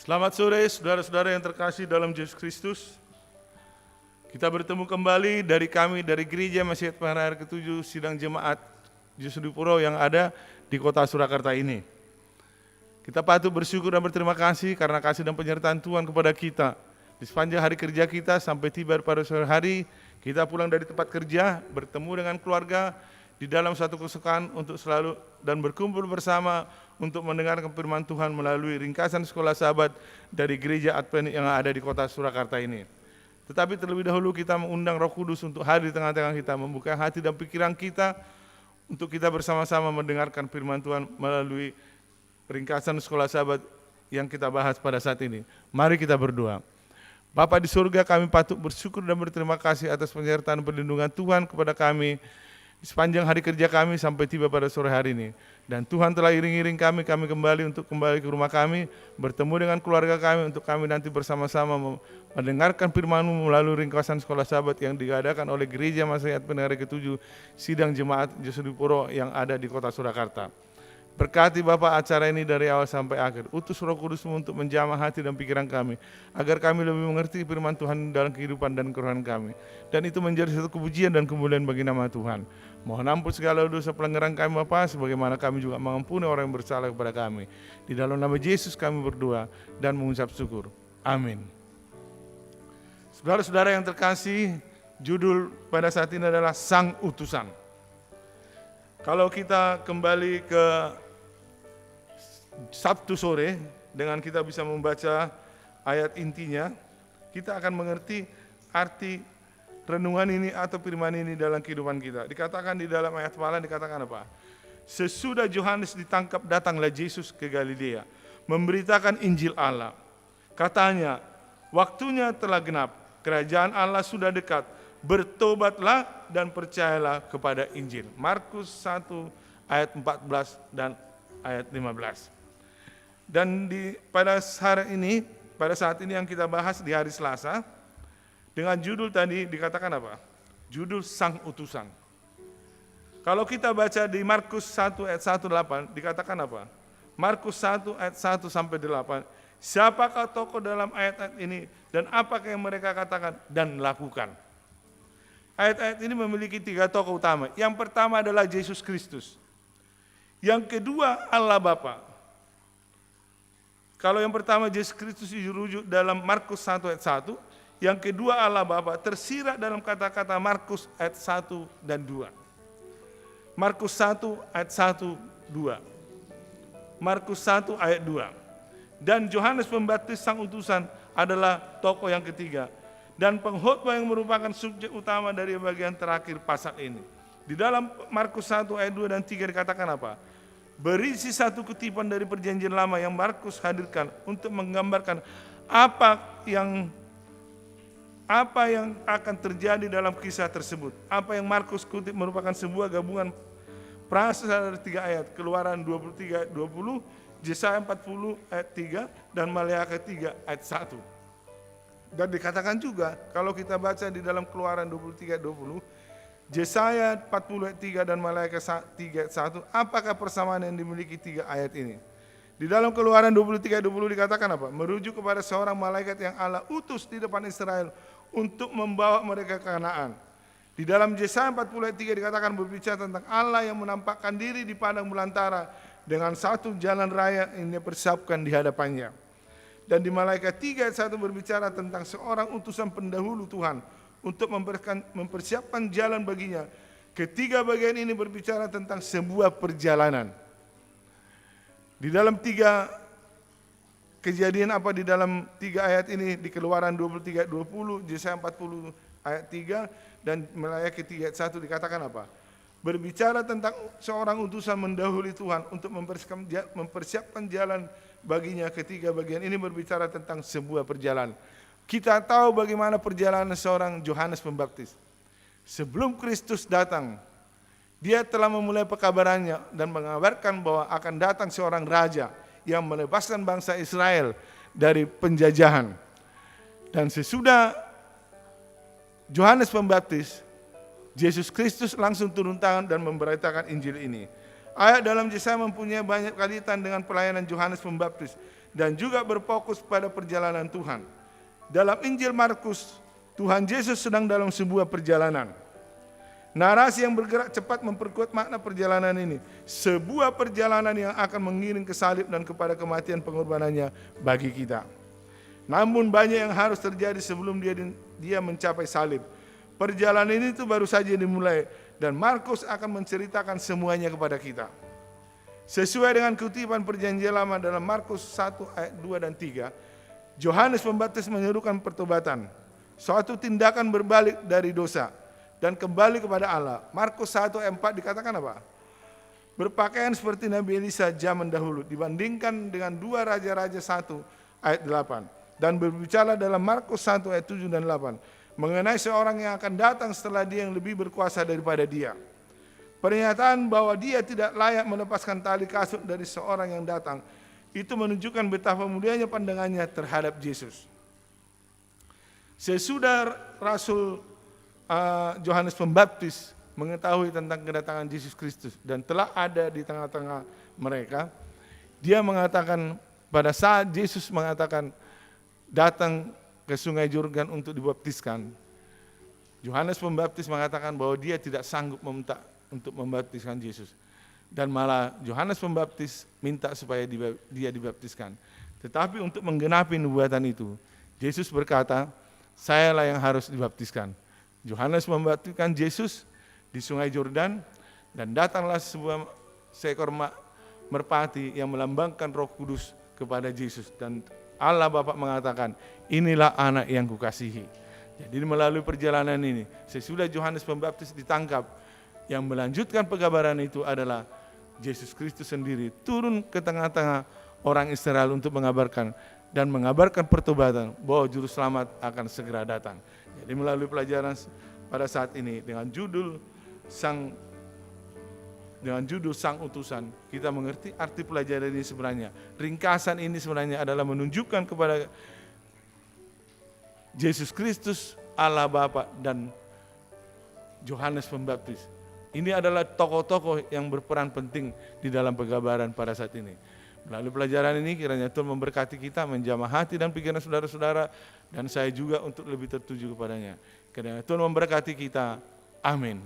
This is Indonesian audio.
Selamat sore saudara-saudara yang terkasih dalam Yesus Kristus. Kita bertemu kembali dari Gereja Masjid Pengharapan ke-7 Sidang Jemaat Yesus di Puro yang ada di kota Surakarta ini. Kita patut bersyukur dan berterima kasih karena kasih dan penyertaan Tuhan kepada kita. Di sepanjang hari kerja kita sampai tiba pada sore hari, kita pulang dari tempat kerja, bertemu dengan keluarga di dalam satu kesukaan untuk selalu dan berkumpul bersama untuk mendengarkan firman Tuhan melalui ringkasan sekolah sahabat dari gereja Advent yang ada di kota Surakarta ini. Tetapi terlebih dahulu kita mengundang Roh Kudus untuk hadir di tengah-tengah kita, membuka hati dan pikiran kita untuk kita bersama-sama mendengarkan firman Tuhan melalui ringkasan sekolah sahabat yang kita bahas pada saat ini. Mari kita berdoa. Bapa di surga, kami patut bersyukur dan berterima kasih atas penyertaan perlindungan Tuhan kepada kami di sepanjang hari kerja kami sampai tiba pada sore hari ini. Dan Tuhan telah iring-iring kami kembali ke rumah kami, bertemu dengan keluarga kami untuk kami nanti bersama-sama mendengarkan firman-Mu melalui ringkasan sekolah sahabat yang diadakan oleh Gereja Masjid Pengharapan ke-7 Sidang Jemaat Yesus di Puro yang ada di kota Surakarta. Berkati Bapak acara ini dari awal sampai akhir. Utus Roh Kudus-Mu untuk menjamah hati dan pikiran kami, agar kami lebih mengerti firman Tuhan dalam kehidupan dan kerohanian kami. Dan itu menjadi satu kepujian dan kemuliaan bagi nama Tuhan. Mohon ampun segala dosa pelanggaran kami Bapa, sebagaimana kami juga mengampuni orang yang bersalah kepada kami. Di dalam nama Yesus kami berdoa dan mengucap syukur. Amin. Saudara-saudara yang terkasih, judul pada saat ini adalah Sang Utusan. Kalau kita kembali ke Sabtu sore, dengan kita bisa membaca ayat intinya, kita akan mengerti arti renungan ini atau firman ini dalam kehidupan kita. Dikatakan di dalam ayat malam, dikatakan apa? Sesudah Yohanes ditangkap, datanglah Yesus ke Galilea, memberitakan Injil Allah. Katanya, waktunya telah genap, kerajaan Allah sudah dekat, bertobatlah dan percayalah kepada Injil. Markus 1 ayat 14 dan ayat 15. Dan pada saat ini yang kita bahas di hari Selasa, dengan judul tadi dikatakan apa? Judul Sang Utusan. Kalau kita baca di Markus 1 ayat 1-8, dikatakan apa? Markus 1 ayat 1 sampai 8. Siapakah tokoh dalam ayat-ayat ini dan apakah yang mereka katakan dan lakukan? Ayat-ayat ini memiliki 3 tokoh utama. Yang pertama adalah Yesus Kristus. Yang kedua Allah Bapa. Kalau yang pertama Yesus Kristus dirujuk dalam Markus 1 ayat 1, yang kedua Allah Bapa tersirat dalam kata-kata Markus ayat 1 dan 2. Markus 1 ayat 1, 2. Markus 1 ayat 2. Dan Yohanes Pembaptis Sang Utusan adalah tokoh yang ketiga. Dan pengkhotbah yang merupakan subjek utama dari bagian terakhir pasal ini. Di dalam Markus 1 ayat 2 dan 3 dikatakan apa? Berisi satu kutipan dari perjanjian lama yang Markus hadirkan untuk menggambarkan apa yang akan terjadi dalam kisah tersebut. Apa yang Markus kutip merupakan sebuah gabungan prasastra dari 3 ayat, Keluaran 23 ayat 20, Yesaya 40 ayat 3 dan Maleakhi 3 ayat 1. Dan dikatakan juga kalau kita baca di dalam Keluaran 23 ayat 20, Yesaya 40 ayat 3 dan Maleakhi 3 ayat 1, apakah persamaan yang dimiliki 3 ayat ini? Di dalam Keluaran 23 ayat 20 dikatakan apa? Merujuk kepada seorang malaikat yang Allah utus di depan Israel untuk membawa mereka ke Kanaan. Di dalam Yesaya 40 ayat 3 dikatakan berbicara tentang Allah yang menampakkan diri di padang belantara dengan satu jalan raya yang dipersiapkan di hadapannya. Dan di Maleakhi 3 ayat 1 berbicara tentang seorang utusan pendahulu Tuhan untuk mempersiapkan jalan baginya. Ketiga bagian ini berbicara tentang sebuah perjalanan. Di dalam 3 kejadian apa di dalam 3 ayat ini, di Keluaran 23 ayat 20, Yesaya 40 ayat 3 dan Maleakhi 3 ayat 1 dikatakan apa? Berbicara tentang seorang utusan mendahului Tuhan untuk mempersiapkan jalan baginya. Ketiga bagian ini berbicara tentang sebuah perjalanan. Kita tahu bagaimana perjalanan seorang Yohanes Pembaptis. Sebelum Kristus datang, dia telah memulai pekabarannya dan mengabarkan bahwa akan datang seorang raja yang melepaskan bangsa Israel dari penjajahan. Dan sesudah Yohanes Pembaptis, Yesus Kristus langsung turun tangan dan memberitakan Injil ini. Ayat dalam Yesaya mempunyai banyak kaitan dengan pelayanan Yohanes Pembaptis dan juga berfokus pada perjalanan Tuhan. Dalam Injil Markus, Tuhan Yesus sedang dalam sebuah perjalanan. Narasi yang bergerak cepat memperkuat makna perjalanan ini. Sebuah perjalanan yang akan mengiring ke salib dan kepada kematian pengorbanannya bagi kita. Namun banyak yang harus terjadi sebelum dia mencapai salib. Perjalanan ini itu baru saja dimulai dan Markus akan menceritakan semuanya kepada kita. Sesuai dengan kutipan perjanjian lama dalam Markus 1 ayat 2 dan 3, Yohanes Pembaptis menyerukan pertobatan, suatu tindakan berbalik dari dosa dan kembali kepada Allah. Markus 1 ayat 4 dikatakan apa? Berpakaian seperti Nabi Elisa zaman dahulu dibandingkan dengan 2 Raja-Raja 1 ayat 8. Dan berbicara dalam Markus 1 ayat 7 dan 8 mengenai seorang yang akan datang setelah dia yang lebih berkuasa daripada dia. Pernyataan bahwa dia tidak layak melepaskan tali kasut dari seorang yang datang, itu menunjukkan betapa mulianya pandangannya terhadap Yesus. Sesudah Rasul Yohanes Pembaptis mengetahui tentang kedatangan Yesus Kristus dan telah ada di tengah-tengah mereka, dia mengatakan pada saat Yesus mengatakan datang ke sungai Yordan untuk dibaptiskan, Yohanes Pembaptis mengatakan bahwa dia tidak sanggup meminta untuk membaptiskan Yesus. Dan malah Yohanes Pembaptis minta supaya dia dibaptiskan. Tetapi untuk menggenapi nubuatan itu, Yesus berkata, sayalah yang harus dibaptiskan. Yohanes membaptiskan Yesus di sungai Yordan dan datanglah seekor merpati yang melambangkan Roh Kudus kepada Yesus. Dan Allah Bapa mengatakan, inilah anak yang kukasihi. Jadi melalui perjalanan ini, sesudah Yohanes Pembaptis ditangkap, yang melanjutkan pengabaran itu adalah Yesus Kristus sendiri turun ke tengah-tengah orang Israel untuk mengabarkan pertobatan bahwa juru selamat akan segera datang. Jadi melalui pelajaran pada saat ini dengan judul Sang Utusan, kita mengerti arti pelajaran ini sebenarnya. Ringkasan ini sebenarnya adalah menunjukkan kepada Yesus Kristus, Allah Bapa dan Yohanes Pembaptis. Ini adalah tokoh-tokoh yang berperan penting di dalam pengabaran pada saat ini. Melalui pelajaran ini kiranya Tuhan memberkati kita, menjamah hati dan pikiran saudara-saudara, dan saya juga untuk lebih tertuju kepadanya. Kiranya Tuhan memberkati kita. Amin.